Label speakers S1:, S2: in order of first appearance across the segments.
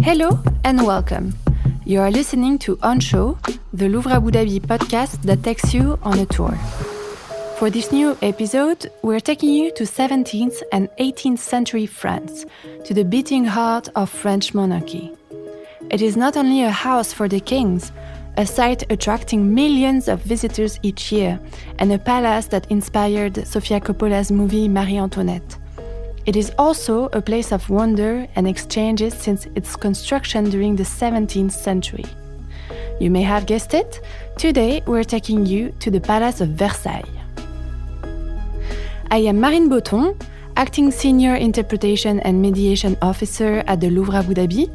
S1: Hello and welcome. You are listening to On Show, the Louvre Abu Dhabi podcast that takes you on a tour. For this new episode, we're taking you to 17th and 18th century France, to the beating heart of French monarchy. It is not only a house for the kings, a site attracting millions of visitors each year, and a palace that inspired Sofia Coppola's movie Marie Antoinette. It is also a place of wonder and exchanges since its construction during the 17th century. You may have guessed it, today we're taking you to the Palace of Versailles. I am Marine Botton, acting Senior Interpretation and Mediation Officer at the Louvre Abu Dhabi,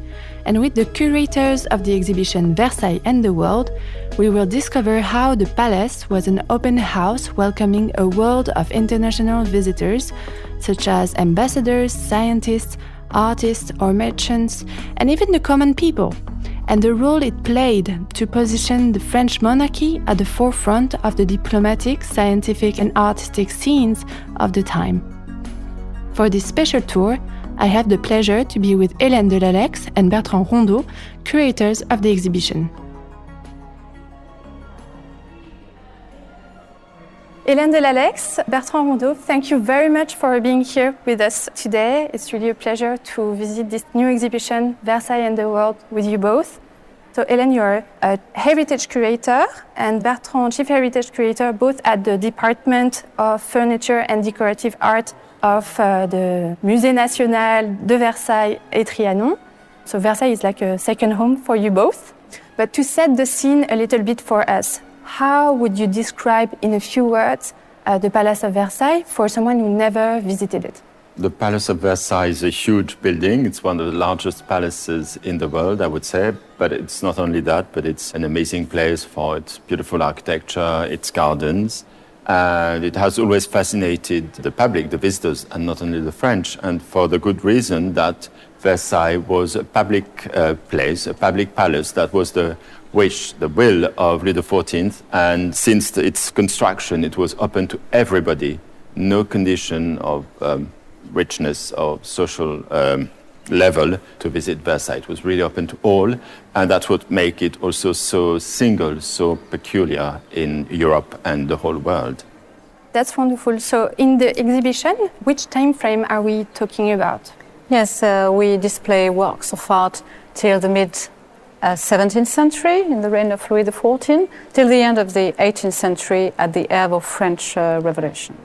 S1: and with the curators of the exhibition Versailles and the World, we will discover how the palace was an open house welcoming a world of international visitors, such as ambassadors, scientists, artists or merchants, and even the common people, and the role it played to position the French monarchy at the forefront of the diplomatic, scientific and artistic scenes of the time. For this special tour, I have the pleasure to be with Hélène Delalex and Bertrand Rondot, curators of the exhibition. Hélène Delalex, Bertrand Rondot, thank you very much for being here with us today. It's really a pleasure to visit this new exhibition, Versailles and the World, with you both. So Hélène, you're a heritage curator, and Bertrand, chief heritage curator, both at the Department of Furniture and Decorative Art of the Musée National de Versailles et Trianon. So Versailles is like a second home for you both. But to set the scene a little bit for us, how would you describe in a few words the Palace of Versailles for someone who never visited it?
S2: The Palace of Versailles is a huge building. It's one of the largest palaces in the world, I would say. But it's not only that, but it's an amazing place for its beautiful architecture, its gardens. And it has always fascinated the public, the visitors, and not only the French. And for the good reason that Versailles was a public place, a public palace that was the wish, the will of Louis XIV. And since its construction, it was open to everybody. No condition of richness or social level to visit Versailles. It was really open to all, and that's what makes it also so single, so peculiar in Europe and the whole world.
S1: That's wonderful. So in the exhibition, which time frame are we talking about?
S3: Yes, we display works of art till the mid-17th century, in the reign of Louis XIV, till the end of the 18th century at the eve of French Revolution.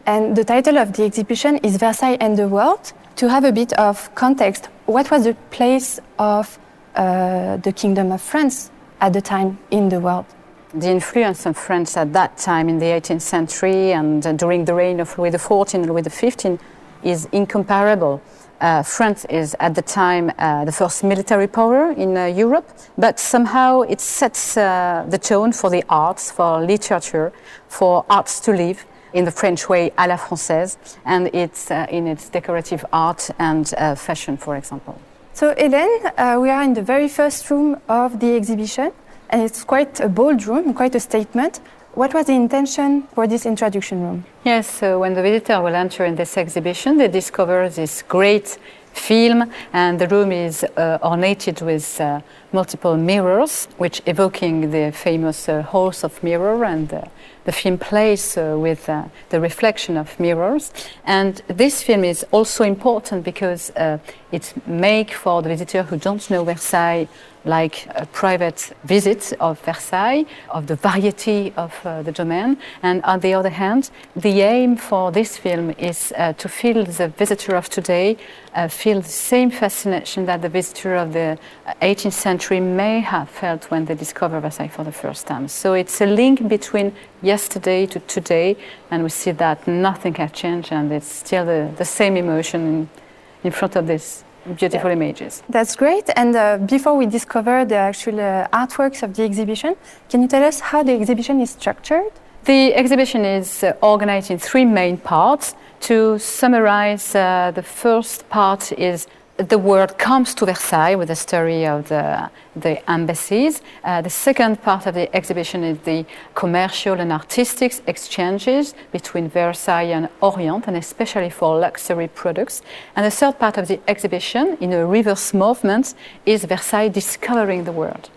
S1: And the title of the exhibition is Versailles and the World. To have a bit of context, what was the place of the Kingdom of France at the time in the world?
S3: The influence of France at that time in the 18th century and during the reign of Louis XIV and Louis XV is incomparable. France is at the time the first military power in Europe, but somehow it sets the tone for the arts, for literature, for arts to live in the French way, à la française, and it's in its decorative art and fashion, for example.
S1: So, Hélène, we are in the very first room of the exhibition, and it's quite a bold room, quite a statement. What was the intention for this introduction room?
S3: Yes, so when the visitor will enter in this exhibition, they discover this great film, and the room is ornated with multiple mirrors, which evoking the famous halls of mirror, and the film plays with the reflection of mirrors. And this film is also important because it's made for the visitor who don't know Versailles, like a private visit of Versailles, of the variety of the domain. And on the other hand, the aim for this film is to feel the visitor of today feel the same fascination that the visitor of the 18th century may have felt when they discover Versailles for the first time. So it's a link between yesterday to today, and we see that nothing has changed, and it's still the same emotion in front of these beautiful images.
S1: That's great. And before we discover the actual artworks of the exhibition, can you tell us how the exhibition is structured?
S3: The exhibition is organized in three main parts. To summarize, the first part is the world comes to Versailles with the story of the embassies. The second part of the exhibition is the commercial and artistic exchanges between Versailles and Orient, and especially for luxury products. And the third part of the exhibition, in a reverse movement, is Versailles discovering the world.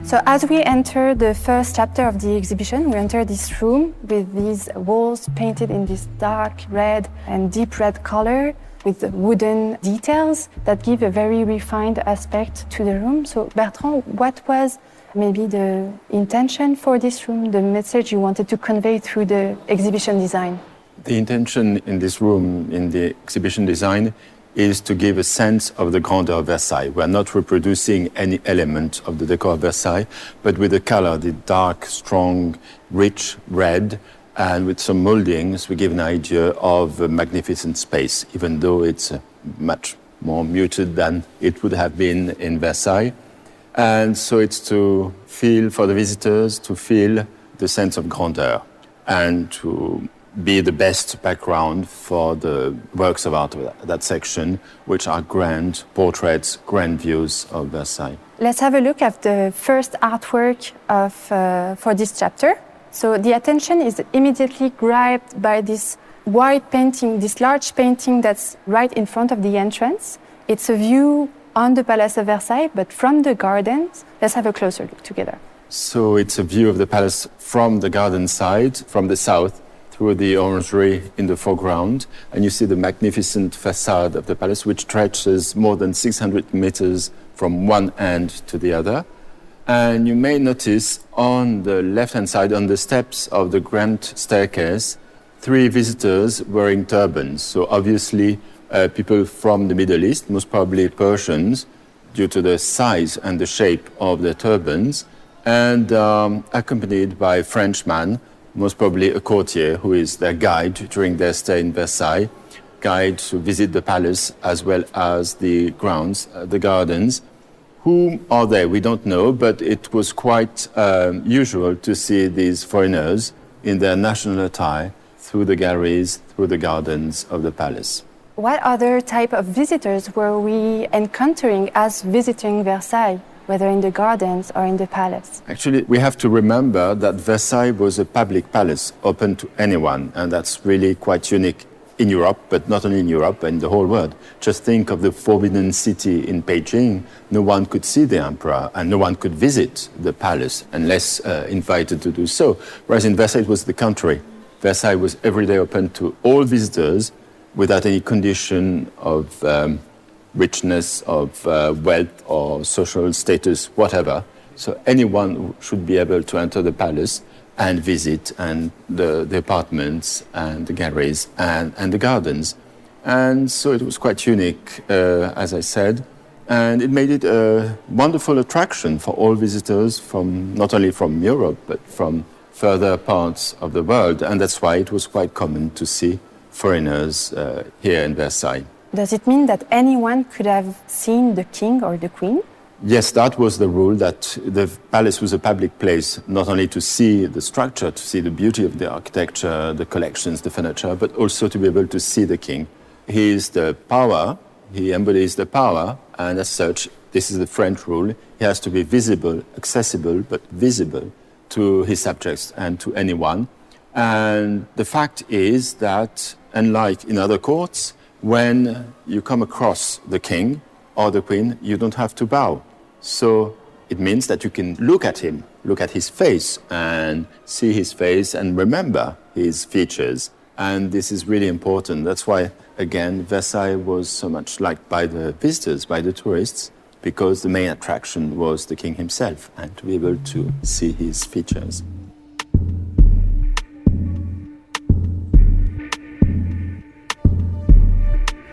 S1: So as we enter the first chapter of the exhibition, we enter this room with these walls painted in this dark red and deep red color with wooden details that give a very refined aspect to the room. So Bertrand, what was maybe the intention for this room, the message you wanted to convey through the exhibition design?
S2: The intention in this room, in the exhibition design, is to give a sense of the grandeur of Versailles. We're not reproducing any element of the decor of Versailles, but with the color, the dark, strong, rich red, and with some moldings, we give an idea of a magnificent space, even though it's much more muted than it would have been in Versailles. And so it's to feel, for the visitors, to feel the sense of grandeur and to be the best background for the works of art of that section, which are grand portraits, grand views of Versailles.
S1: Let's have a look at the first artwork for this chapter. So the attention is immediately grabbed by this wide painting, this large painting that's right in front of the entrance. It's a view on the Palace of Versailles, but from the gardens. Let's have a closer look together.
S2: So it's a view of the palace from the garden side, from the south, through the orangery in the foreground, and you see the magnificent facade of the palace, which stretches more than 600 meters from one end to the other. And you may notice on the left-hand side, on the steps of the grand staircase, 3 visitors wearing turbans. So obviously, people from the Middle East, most probably Persians, due to the size and the shape of their turbans, and accompanied by a Frenchman, most probably a courtier who is their guide during their stay in Versailles, guide to visit the palace as well as the grounds, the gardens. Who are they? We don't know, but it was quite usual to see these foreigners in their national attire through the galleries, through the gardens of the palace.
S1: What other type of visitors were we encountering as visiting Versailles, whether in the gardens or in the palace?
S2: Actually, we have to remember that Versailles was a public palace open to anyone, and that's really quite unique in Europe, but not only in Europe, but in the whole world. Just think of the Forbidden City in Beijing. No one could see the emperor, and no one could visit the palace unless invited to do so. Whereas in Versailles, it was the contrary. Versailles was every day open to all visitors without any condition of richness, of wealth or social status, whatever. So anyone should be able to enter the palace and visit and the apartments and the galleries and the gardens. And so it was quite unique, as I said, and it made it a wonderful attraction for all visitors from not only from Europe, but from further parts of the world. And that's why it was quite common to see foreigners here in Versailles.
S1: Does it mean that anyone could have seen the king or the queen?
S2: Yes, that was the rule, that the palace was a public place, not only to see the structure, to see the beauty of the architecture, the collections, the furniture, but also to be able to see the king. He is the power, he embodies the power, and as such, this is the French rule, he has to be visible, accessible, but visible to his subjects and to anyone. And the fact is that, unlike in other courts, when you come across the king or the queen, you don't have to bow. So it means that you can look at him, look at his face and see his face and remember his features. And this is really important. That's why, again, Versailles was so much liked by the visitors, by the tourists, because the main attraction was the king himself and to be able to see his features.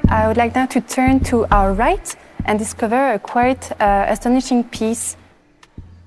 S1: I would like now to turn to our right and discover a quite astonishing piece.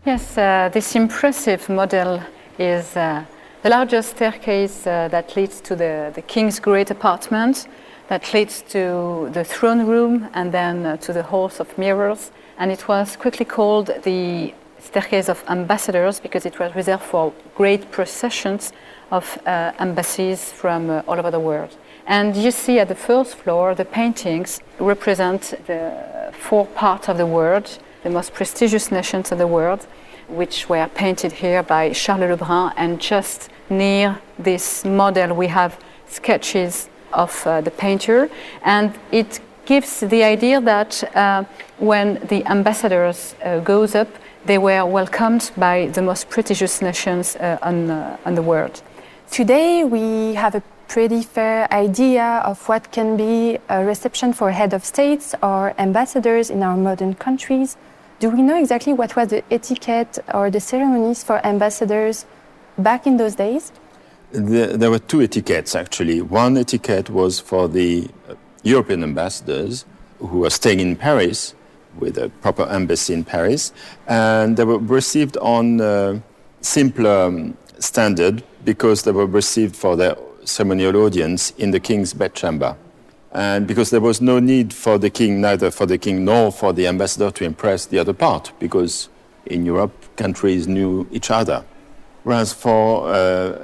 S3: Yes, this impressive model is the largest staircase that leads to the king's great apartment, that leads to the throne room and then to the halls of mirrors. And it was quickly called the staircase of ambassadors because it was reserved for great processions of embassies from all over the world. And you see at the first floor, the paintings represent the 4 parts of the world, the most prestigious nations of the world, which were painted here by Charles Lebrun. And just near this model, we have sketches of the painter. And it gives the idea that when the ambassadors goes up, they were welcomed by the most prestigious nations on the world.
S1: Today we have a pretty fair idea of what can be a reception for head of states or ambassadors in our modern countries. Do we know exactly what was the etiquette or the ceremonies for ambassadors back in those days?
S2: There were 2 etiquettes, actually. One etiquette was for the European ambassadors who were staying in Paris with a proper embassy in Paris, and they were received on simpler standard because they were received for their ceremonial audience in the king's bedchamber. And because there was no need for the king, neither for the king nor for the ambassador to impress the other part, because in Europe, countries knew each other. Whereas for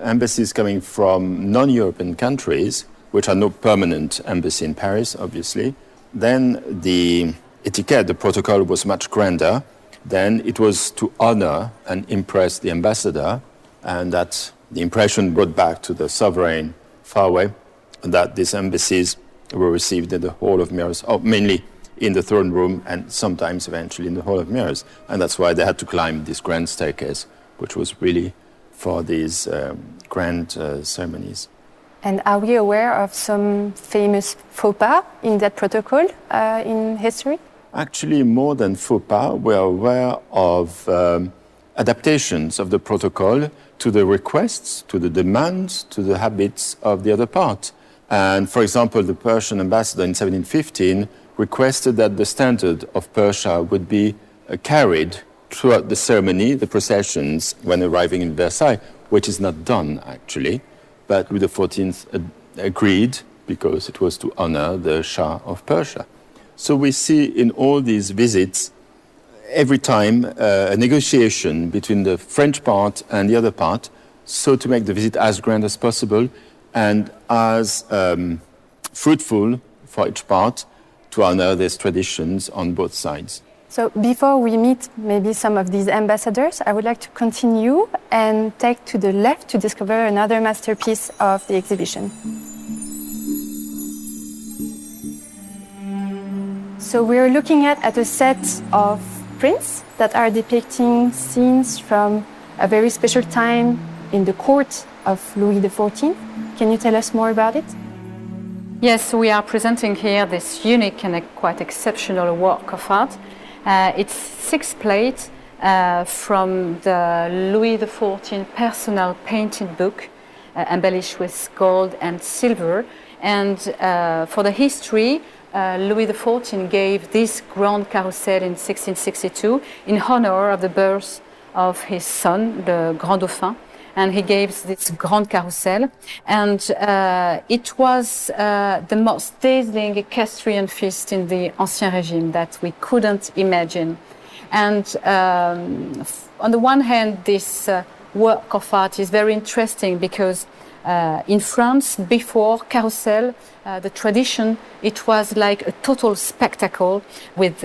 S2: embassies coming from non-European countries, which are no permanent embassy in Paris, obviously, then the etiquette, the protocol was much grander. Then it was to honor and impress the ambassador, and that the impression brought back to the sovereign far away that these embassies were received in the Hall of Mirrors, or mainly in the throne room and sometimes eventually in the Hall of Mirrors. And that's why they had to climb this grand staircase, which was really for these grand ceremonies.
S1: And are we aware of some famous faux pas in that protocol in history?
S2: Actually, more than faux pas, we're aware of adaptations of the protocol to the requests, to the demands, to the habits of the other part. And for example, the Persian ambassador in 1715 requested that the standard of Persia would be carried throughout the ceremony, the processions, when arriving in Versailles, which is not done, actually. But Louis XIV agreed because it was to honor the Shah of Persia. So we see in all these visits, every time a negotiation between the French part and the other part, so to make the visit as grand as possible and as fruitful for each part to honor these traditions on both sides.
S1: So before we meet maybe some of these ambassadors, I would like to continue and take to the left to discover another masterpiece of the exhibition. So we're looking at a set of prints that are depicting scenes from a very special time in the court of Louis XIV. Can you tell us more about it?
S3: Yes, we are presenting here this unique and quite exceptional work of art. It's 6 plates from the Louis XIV personal painting book, embellished with gold and silver. And for the history, Louis XIV gave this grand carousel in 1662 in honor of the birth of his son, the Grand Dauphin. And he gave this grand carousel. And it was the most dazzling equestrian feast in the Ancien Régime that we couldn't imagine. And on the one hand, this work of art is very interesting because in France, before carousel, the tradition, it was like a total spectacle with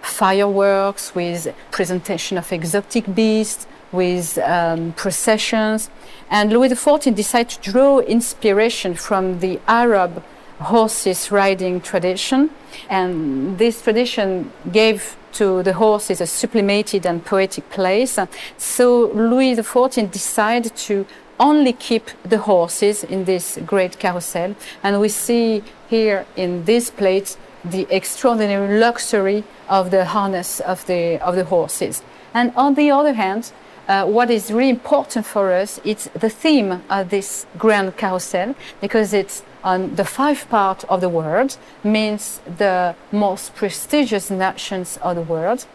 S3: fireworks, with presentation of exotic beasts, with processions. And Louis XIV decided to draw inspiration from the Arab horses riding tradition. And this tradition gave to the horses a sublimated and poetic place. So Louis XIV decided to only keep the horses in this great carousel. And we see here in these plates the extraordinary luxury of the harness of the horses. And on the other hand, what is really important for us is the theme of this grand carousel, because it's on the 5 parts of the world, means the most prestigious nations of the world.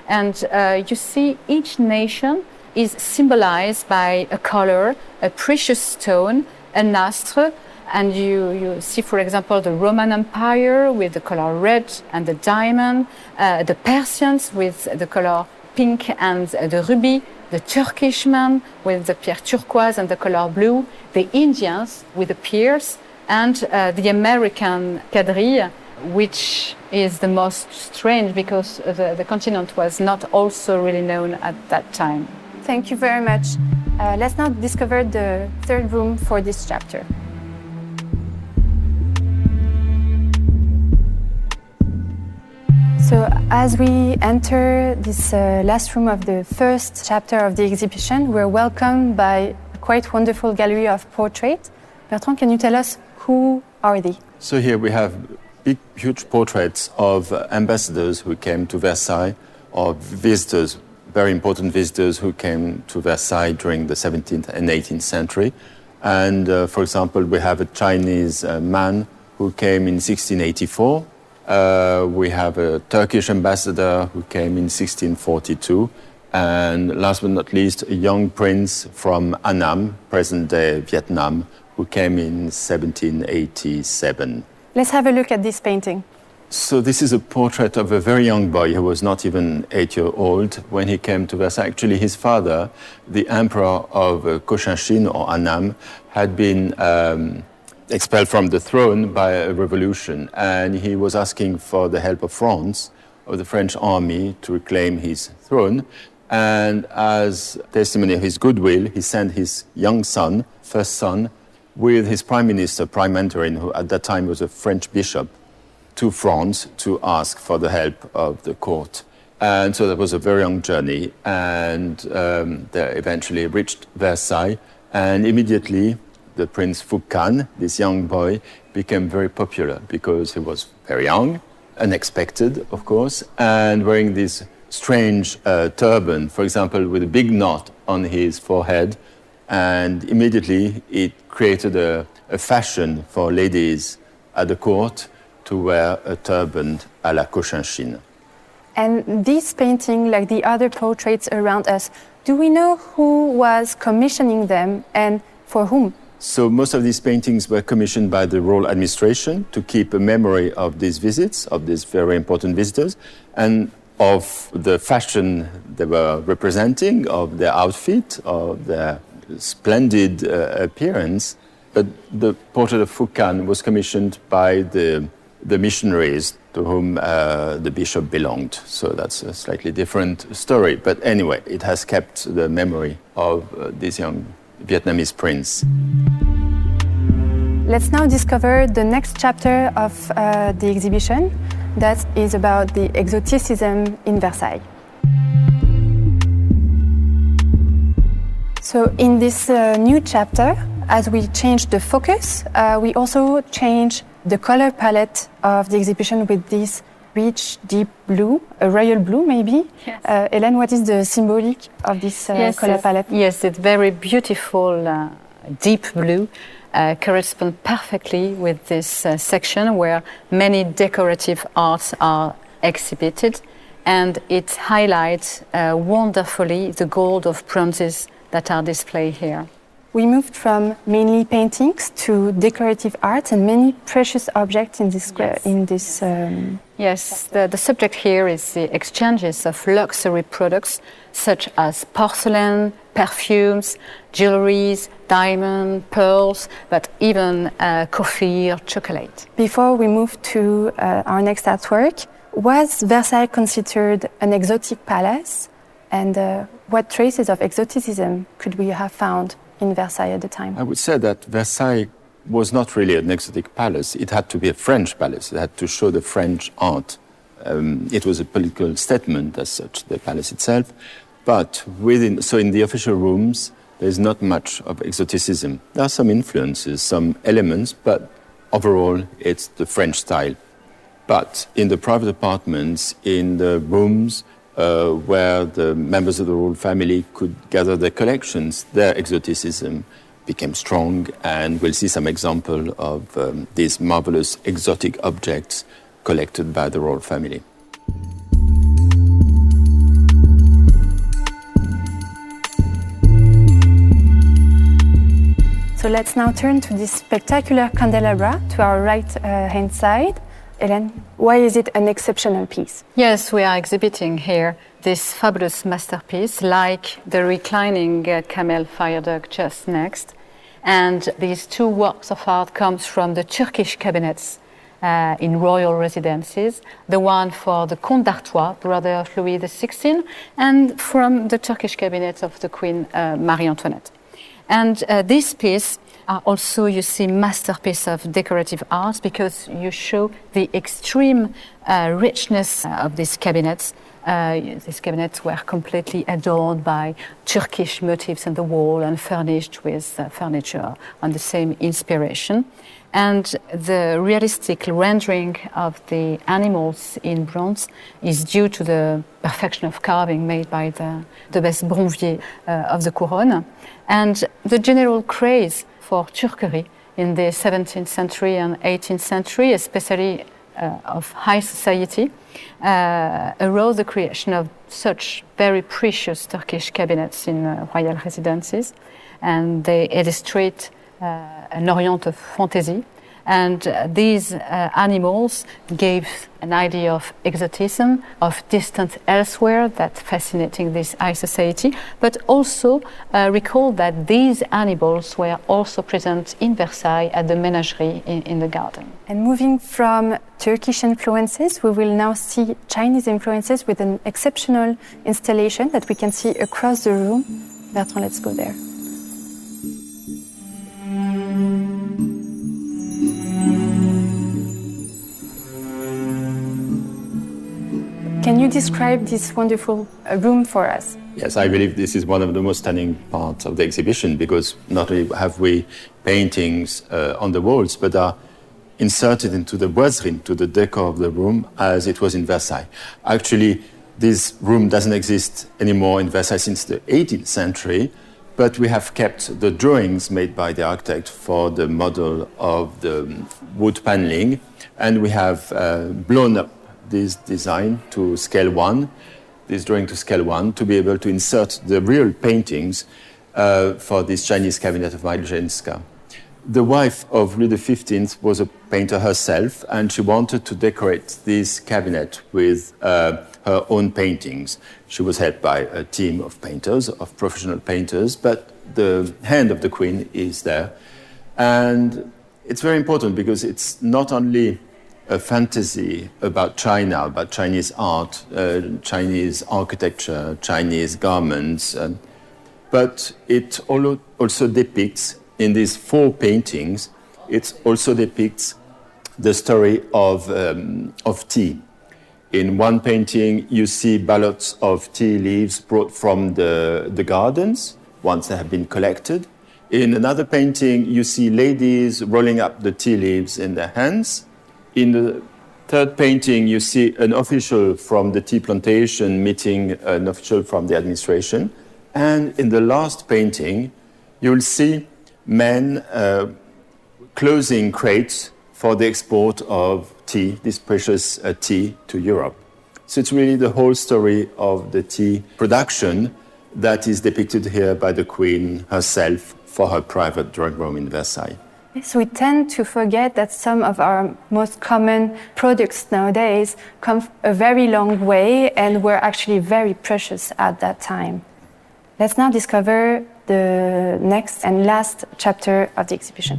S3: And you see each nation is symbolized by a color, a precious stone, an astre. And you see, for example, the Roman Empire with the color red and the diamond, the Persians with the color pink and the ruby, the Turkish man with the pierre turquoise and the color blue, the Indians with the pearls, and the American quadrille, which is the most strange because the continent was not also really known at that time.
S1: Thank you very much. Let's now discover the third room for this chapter. So as we enter this last room of the first chapter of the exhibition, we're welcomed by a quite wonderful gallery of portraits. Bertrand, can you tell us who are they?
S2: So here we have big, huge portraits of ambassadors who came to Versailles, or visitors, very important visitors who came to Versailles during the 17th and 18th century. And for example, we have a Chinese man who came in 1684. We have a Turkish ambassador who came in 1642. And last but not least, a young prince from Annam, present-day Vietnam, who came in 1787.
S1: Let's have a look at this painting.
S2: So this is a portrait of a very young boy who was not even 8 years old when he came to Versailles. Actually, his father, the emperor of Cochinchine or Annam, had been expelled from the throne by a revolution, and he was asking for the help of France, of the French army, to reclaim his throne. And as testimony of his goodwill, he sent his young son, first son, with his prime minister, Prime Mentorin, who at that time was a French bishop, to France to ask for the help of the court. And so that was a very long journey, and they eventually reached Versailles, and immediately the Prince Foucan, this young boy, became very popular because he was very young, unexpected, of course, and wearing this strange turban, for example, with a big knot on his forehead. And immediately it created a fashion for ladies at the court to wear a turban à la Cochinchine.
S1: And this painting, like the other portraits around us, do we know who was commissioning them and for whom?
S2: So most of these paintings were commissioned by the royal administration to keep a memory of these visits, of these very important visitors, and of the fashion they were representing, of their outfit, of their splendid appearance. But the portrait of Foucan was commissioned by the missionaries to whom the bishop belonged. So that's a slightly different story. But anyway, it has kept the memory of this young Vietnamese prince.
S1: Let's now discover the next chapter of the exhibition that is about the exoticism in Versailles. So in this new chapter, as we change the focus, we also change the color palette of the exhibition with this rich, deep blue, a royal blue maybe.
S3: Yes.
S1: Hélène, what is the symbolic of this color palette?
S3: Yes, it's very beautiful deep blue. Corresponds perfectly with this section where many decorative arts are exhibited, and it highlights wonderfully the gold of bronzes that are displayed here.
S1: We moved from mainly paintings to decorative art and many precious objects in this.
S3: Yes. Yes, the subject here is the exchanges of luxury products such as porcelain, perfumes, jewelries, diamond, pearls, but even coffee or chocolate.
S1: Before we move to our next artwork, was Versailles considered an exotic palace? And what traces of exoticism could we have found in Versailles at the time?
S2: I would say that Versailles was not really an exotic palace. It had to be a French palace. It had to show the French art. It was a political statement as such, the palace itself. But in the official rooms, there's not much of exoticism. There are some influences, some elements, but overall, it's the French style. But in the private apartments, in the rooms where the members of the royal family could gather their collections, their exoticism became strong, and we'll see some example of these marvelous exotic objects collected by the royal family.
S1: So let's now turn to this spectacular candelabra to our right-hand side. Hélène, why is it an exceptional piece?
S3: Yes, we are exhibiting here this fabulous masterpiece, like the reclining camel fire dog just next. And these two works of art comes from the Turkish cabinets in royal residences, the one for the Comte d'Artois, brother of Louis XVI, and from the Turkish cabinet of the Queen Marie Antoinette. And this piece are also, you see, masterpiece of decorative art because you show the extreme richness of these cabinets. These cabinets were completely adorned by Turkish motifs on the wall and furnished with furniture on the same inspiration. And the realistic rendering of the animals in bronze is due to the perfection of carving made by the best bronzier of the Couronne. And the general craze for turquerie in the 17th century and 18th century, especially of high society, arose the creation of such very precious Turkish cabinets in royal residences. And they illustrate an Orient of fantasy. And these animals gave an idea of exotism, of distance elsewhere, that fascinating this high society, but also recall that these animals were also present in Versailles at the menagerie in the garden.
S1: And moving from Turkish influences, we will now see Chinese influences with an exceptional installation that we can see across the room. Bertrand, let's go there. Can you describe this wonderful room for us?
S2: Yes, I believe this is one of the most stunning parts of the exhibition because not only have we paintings on the walls, but are inserted into the boiserie, to the decor of the room, as it was in Versailles. Actually, this room doesn't exist anymore in Versailles since the 18th century, but we have kept the drawings made by the architect for the model of the wood paneling, and we have blown up this design to scale 1, this drawing to scale 1, to be able to insert the real paintings for this Chinese cabinet of Majenska. The wife of Louis XV was a painter herself, and she wanted to decorate this cabinet with her own paintings. She was helped by a team of painters, of professional painters, but the hand of the Queen is there. And it's very important because it's not only a fantasy about China, about Chinese art, Chinese architecture, Chinese garments, but it also depicts, in these 4 paintings, it also depicts the story of tea. In one painting, you see ballots of tea leaves brought from the gardens, once they have been collected. In another painting, you see ladies rolling up the tea leaves in their hands. In the third painting, you see an official from the tea plantation meeting an official from the administration. And in the last painting, you will see men closing crates for the export of tea, this precious tea, to Europe. So it's really the whole story of the tea production that is depicted here by the Queen herself for her private drawing room in Versailles.
S1: Yes, we tend to forget that some of our most common products nowadays come a very long way and were actually very precious at that time. Let's now discover the next and last chapter of the exhibition.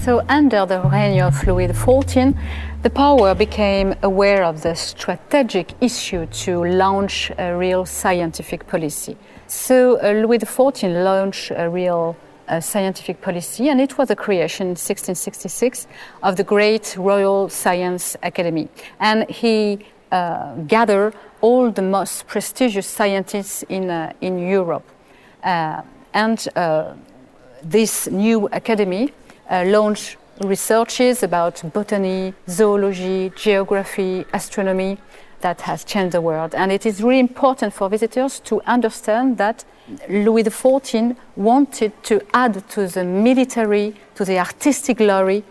S3: So under the reign of Louis XIV, the power became aware of the strategic issue to launch a real scientific policy. So Louis XIV launched a real scientific policy, and it was the creation in 1666 of the Great Royal Science Academy. And he gathered all the most prestigious scientists in Europe. This new academy launched researches about botany, zoology, geography, astronomy that has changed the world. And it is really important for visitors to understand that Louis XIV wanted to add to the military, to the artistic glory,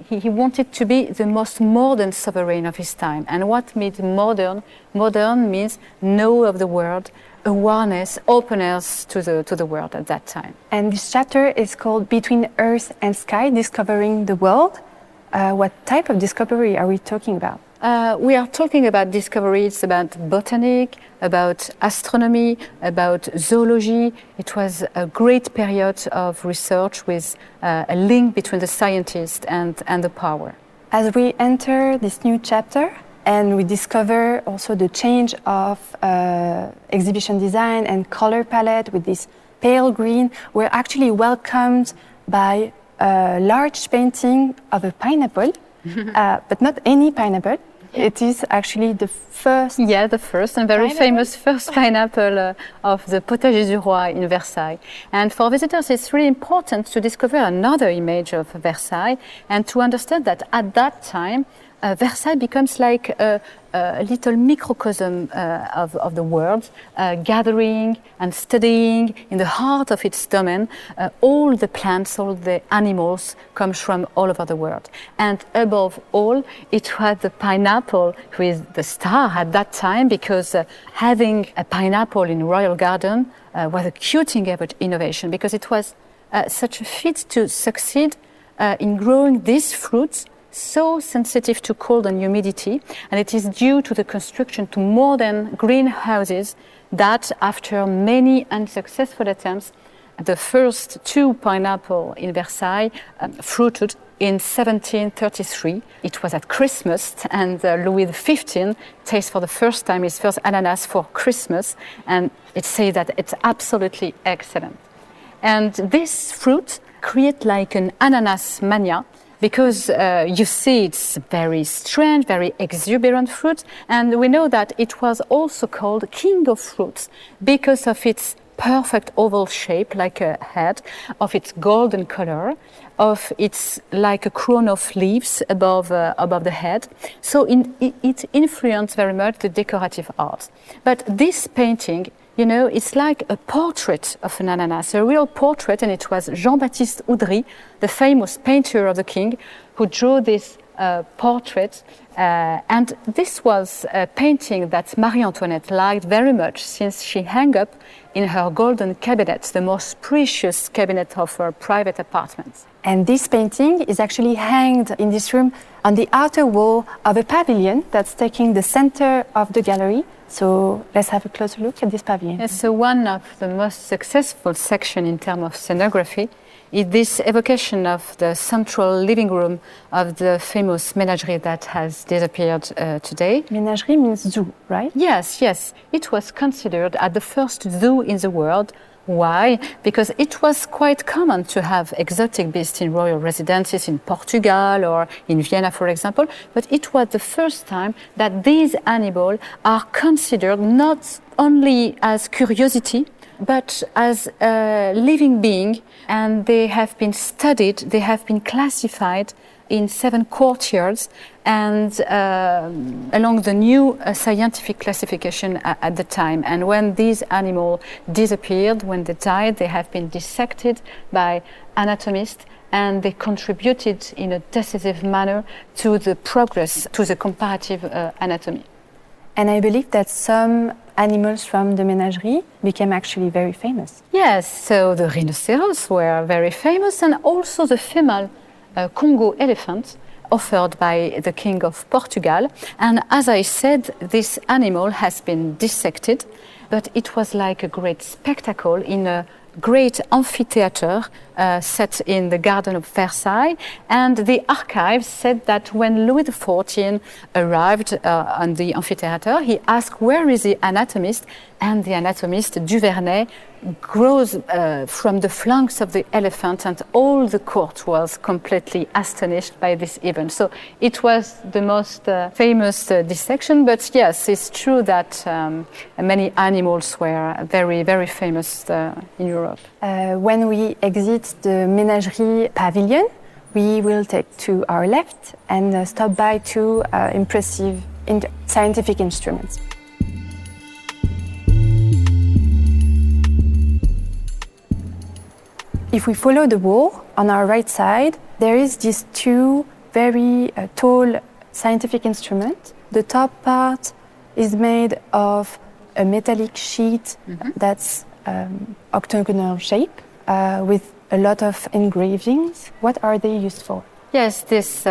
S3: he wanted to be the most modern sovereign of his time. And what means modern? Modern means know of the world, awareness, openness to the world at that time.
S1: And this chapter is called Between Earth and Sky, Discovering the World. What type of discovery are we talking about?
S3: We are talking about discoveries about botany, about astronomy, about zoology. It was a great period of research with a link between the scientist and the power.
S1: As we enter this new chapter and we discover also the change of exhibition design and color palette with this pale green, we're actually welcomed by a large painting of a pineapple, but not any pineapple. It is actually the first.
S3: Yeah, the first and very famous first pineapple of the Potager du Roi in Versailles. And for visitors, it's really important to discover another image of Versailles and to understand that at that time, Versailles becomes like a little microcosm of the world, gathering and studying in the heart of its domain. All the plants, all the animals come from all over the world. And above all, it was the pineapple who is the star at that time, because having a pineapple in royal garden was a cutting-edge innovation, because it was such a feat to succeed in growing these fruits so sensitive to cold and humidity, and it is due to the construction to modern greenhouses that, after many unsuccessful attempts, the first 2 pineapples in Versailles fruited in 1733. It was at Christmas, and Louis XV tasted for the first time his first ananas for Christmas, and it says that it's absolutely excellent. And this fruit creates like an ananas mania, because you see it's very strange, very exuberant fruit, and we know that it was also called King of Fruits because of its perfect oval shape, like a head, of its golden color, of its like a crown of leaves above the head. So it influenced very much the decorative art. But this painting, you know, it's like a portrait of an ananas, a real portrait, and it was Jean-Baptiste Oudry, the famous painter of the king, who drew this portrait. And this was a painting that Marie Antoinette liked very much, since she hung up in her golden cabinet, the most precious cabinet of her private apartment.
S1: And this painting is actually hanged in this room on the outer wall of a pavilion that's taking the center of the gallery. So let's have a closer look at this pavilion.
S3: Yes, so one of the most successful sections in terms of scenography is this evocation of the central living room of the famous menagerie that has disappeared today.
S1: Menagerie means zoo, right?
S3: Yes, yes. It was considered as the first zoo in the world. Why? Because it was quite common to have exotic beasts in royal residences in Portugal or in Vienna, for example, but it was the first time that these animals are considered not only as curiosity, but as a living being, and they have been studied, they have been classified in 7 courtyards, and along the new scientific classification at the time. And when these animals disappeared, when they died, they have been dissected by anatomists, and they contributed in a decisive manner to the progress, to the comparative anatomy.
S1: And I believe that some animals from the menagerie became actually very famous.
S3: Yes, so the rhinoceros were very famous, and also the female Congo elephant offered by the King of Portugal. And as I said, this animal has been dissected, but it was like a great spectacle in a great amphitheater set in the garden of Versailles. And the archives said that when Louis XIV arrived on the amphitheater, he asked, "Where is the anatomist?" And the anatomist, Duvernay, grows from the flanks of the elephant, and all the court was completely astonished by this event. So it was the most famous dissection, but yes, it's true that many animals were very, very famous in Europe.
S1: When we exit the menagerie pavilion, we will take to our left and stop by 2 impressive scientific instruments. If we follow the wall on our right side, there is these 2 very tall scientific instruments. The top part is made of a metallic sheet that's octagonal shape with a lot of engravings. What are they used for?
S3: Yes, this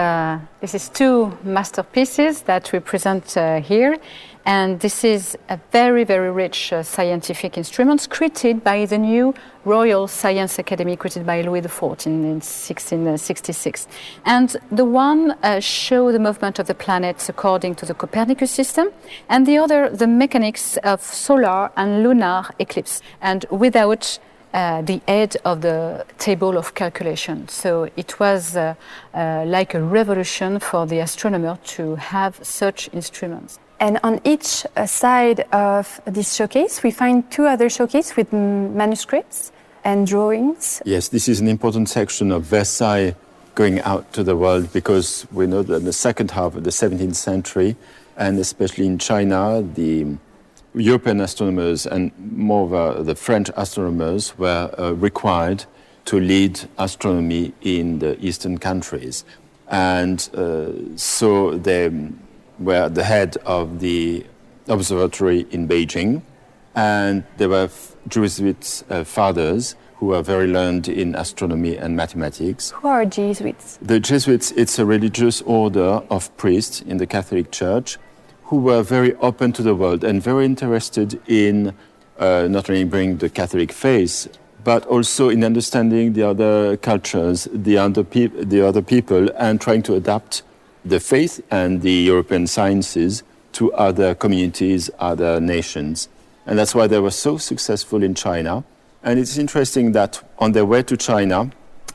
S3: is two masterpieces that we present here. And this is a very, very rich scientific instruments created by the new Royal Science Academy created by Louis XIV in 1666. And the one show the movement of the planets according to the Copernicus system, and the other the mechanics of solar and lunar eclipse, and without the aid of the table of calculation. So it was like a revolution for the astronomer to have such instruments.
S1: And on each side of this showcase, we find two other showcases with manuscripts and drawings.
S2: Yes, this is an important section of Versailles going out to the world, because we know that in the second half of the 17th century, and especially in China, the European astronomers and moreover the French astronomers were required to lead astronomy in the Eastern countries. And so they were the head of the observatory in Beijing, and there were Jesuit fathers who were very learned in astronomy and mathematics.
S1: Who are Jesuits?
S2: The Jesuits, it's a religious order of priests in the Catholic Church who were very open to the world and very interested in not only bringing the Catholic faith, but also in understanding the other cultures, the other people, and trying to adapt the faith and the European sciences to other communities, other nations. And that's why they were so successful in China. And it's interesting that on their way to China,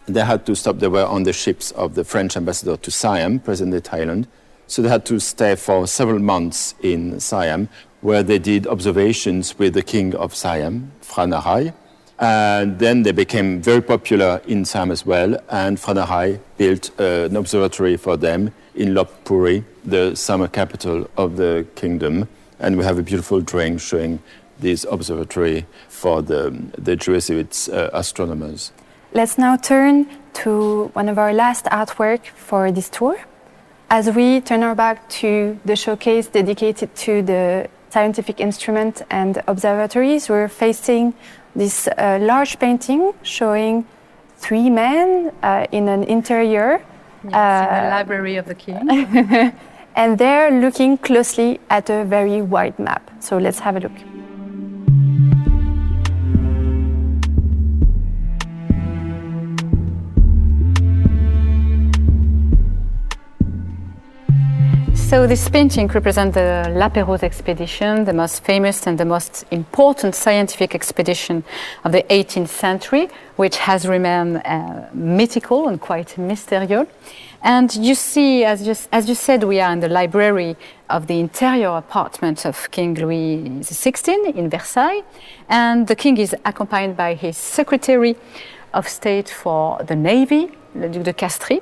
S2: they had to stop. They were on the ships of the French ambassador to Siam, present-day Thailand. So they had to stay for several months in Siam, where they did observations with the king of Siam, Phra Narai. And then they became very popular in Siam as well. And Phra Narai built an observatory for them in Lopburi, the summer capital of the kingdom. And we have a beautiful drawing showing this observatory for the Jesuit astronomers.
S1: Let's now turn to one of our last artwork for this tour. As we turn our back to the showcase dedicated to the scientific instrument and observatories, we're facing this large painting showing three men in an interior.
S3: Yes, in the library of the king.
S1: And they're looking closely at a very wide map. So let's have a look.
S3: So this painting represents the La Pérouse expedition, the most famous and the most important scientific expedition of the 18th century, which has remained mythical and quite mysterious. And you see, as you said, we are in the library of the interior apartment of King Louis XVI in Versailles. And the king is accompanied by his Secretary of State for the Navy, le Duc de Castries.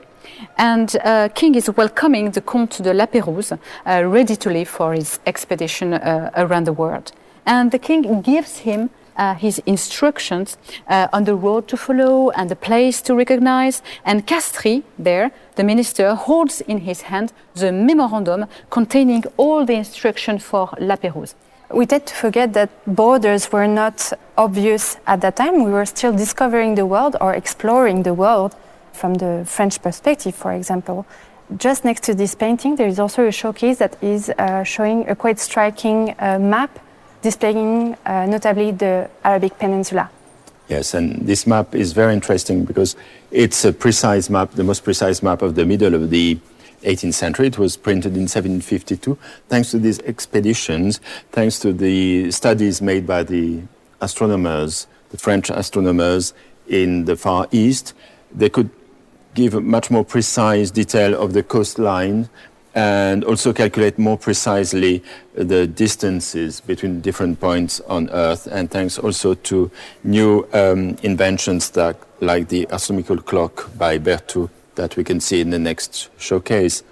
S3: And King is welcoming the Comte de La Pérouse, ready to leave for his expedition around the world. And the king gives him his instructions on the road to follow and the place to recognize. And Castries, there, the minister, holds in his hand the memorandum containing all the instructions for La Pérouse.
S1: We tend to forget that borders were not obvious at that time. We were still discovering the world or exploring the world from the French perspective, for example. Just next to this painting, there is also a showcase that is showing a quite striking map displaying notably the Arabic Peninsula.
S2: Yes, and this map is very interesting because it's a precise map, the most precise map of the middle of the 18th century. It was printed in 1752. Thanks to these expeditions, thanks to the studies made by the astronomers, the French astronomers in the Far East, they could give a much more precise detail of the coastline and also calculate more precisely the distances between different points on Earth. And thanks also to new inventions like the astronomical clock by Bertrand that we can see in the next showcase.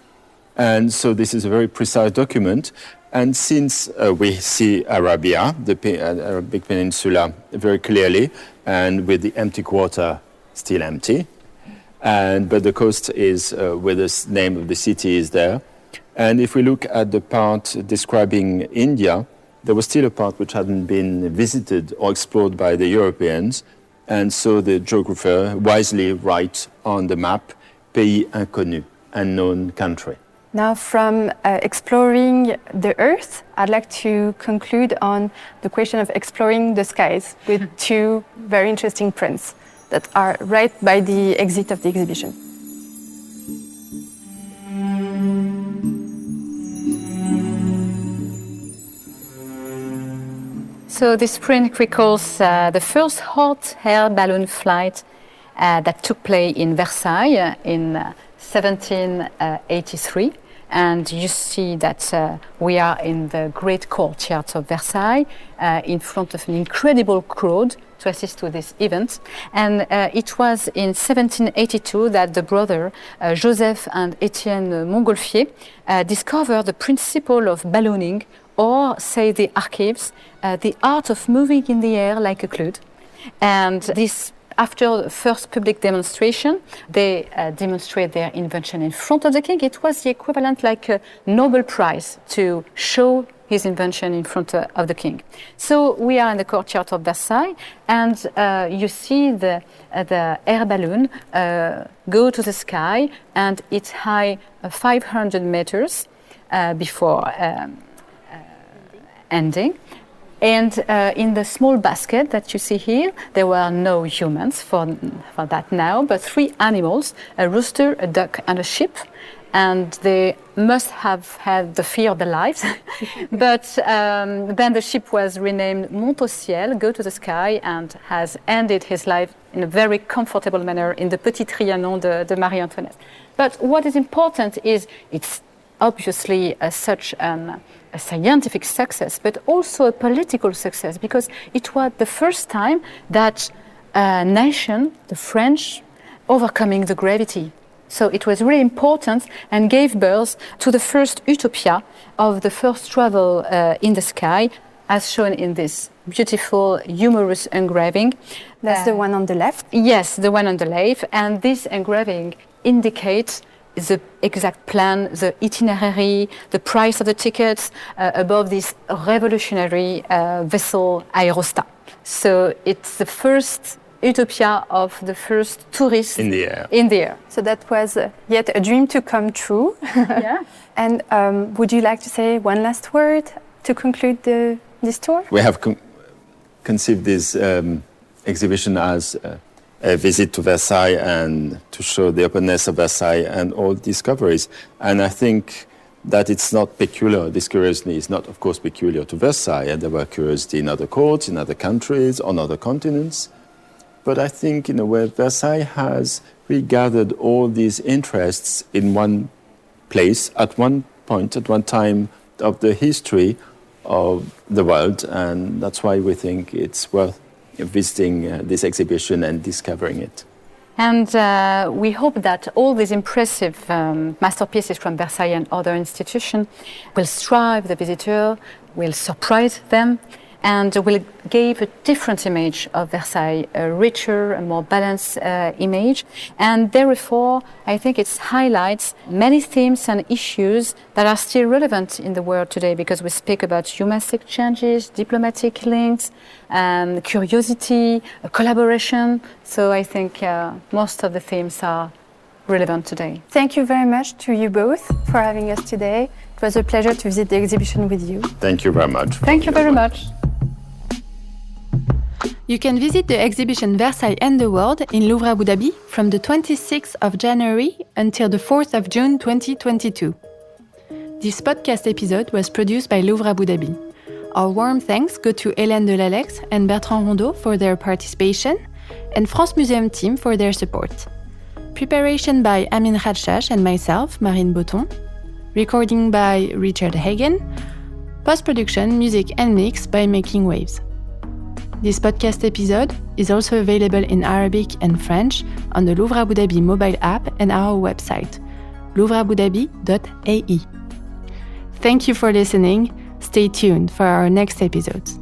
S2: And so this is a very precise document. And since we see Arabia, the Arabic Peninsula, very clearly, and with the empty quarter still empty, but the coast is where the name of the city is there. And if we look at the part describing India, there was still a part which hadn't been visited or explored by the Europeans. And so the geographer wisely writes on the map pays inconnu, unknown country.
S1: Now, from exploring the Earth, I'd like to conclude on the question of exploring the skies with two very interesting prints that are right by the exit of the exhibition.
S3: So this print recalls the first hot air balloon flight that took place in Versailles in 1783. And you see that we are in the great courtyard of Versailles in front of an incredible crowd to assist to this event. And it was in 1782 that the brother Joseph and Étienne Montgolfier discovered the principle of ballooning, or, say the archives, the art of moving in the air like a cloud. And this, after the first public demonstration, they demonstrate their invention in front of the king. It was the equivalent like a Nobel Prize to show his invention in front of the king. So we are in the courtyard of Versailles, and you see the air balloon go to the sky, and it's high 500 meters before ending. And in the small basket that you see here, there were no humans for that now, but 3 animals, a rooster, a duck, and a sheep. And they must have had the fear of their lives. But then the sheep was renamed Monte au Ciel, go to the sky, and has ended his life in a very comfortable manner in the Petit Trianon de Marie Antoinette. But what is important is it's obviously such a scientific success, but also a political success, because it was the first time that a nation, the French, overcoming the gravity. So it was really important and gave birth to the first utopia of the first travel in the sky, as shown in this beautiful, humorous engraving.
S1: That's the one on the left?
S3: Yes, the one on the left. And this engraving indicates the exact plan, the itinerary, the price of the tickets above this revolutionary vessel Aerostat. So it's the first utopia of the first tourists
S2: in the air.
S1: So that was yet a dream to come true.
S3: Yeah.
S1: And would you like to say one last word to conclude this tour?
S2: We have conceived this exhibition as a visit to Versailles and to show the openness of Versailles and all discoveries. And I think that it's not peculiar, this curiosity is not, of course, peculiar to Versailles. And there were curiosity in other courts, in other countries, on other continents. But I think, in a way, Versailles has regathered all these interests in one place, at one point, at one time of the history of the world. And that's why we think it's worth visiting this exhibition and discovering it.
S3: And we hope that all these impressive masterpieces from Versailles and other institutions will strive the visitor, will surprise them, and will give a different image of Versailles, a richer and more balanced image. And therefore, I think it highlights many themes and issues that are still relevant in the world today, because we speak about human exchanges, diplomatic links, curiosity, collaboration. So I think most of the themes are relevant today.
S1: Thank you very much to you both for having us today. It was a pleasure to visit the exhibition with you.
S2: Thank you very much.
S3: Thank you very much.
S1: You can visit the exhibition Versailles and the World in Louvre Abu Dhabi from the 26th of January until the 4th of June 2022. This podcast episode was produced by Louvre Abu Dhabi. Our warm thanks go to Hélène Delalex and Bertrand Rondot for their participation, and France Museum team for their support. Preparation by Amin Khadshash and myself, Marine Botton. Recording by Richard Hagen. Post-production, music and mix by Making Waves. This podcast episode is also available in Arabic and French on the Louvre Abu Dhabi mobile app and our website, louvreabudhabi.ae. Thank you for listening. Stay tuned for our next episodes.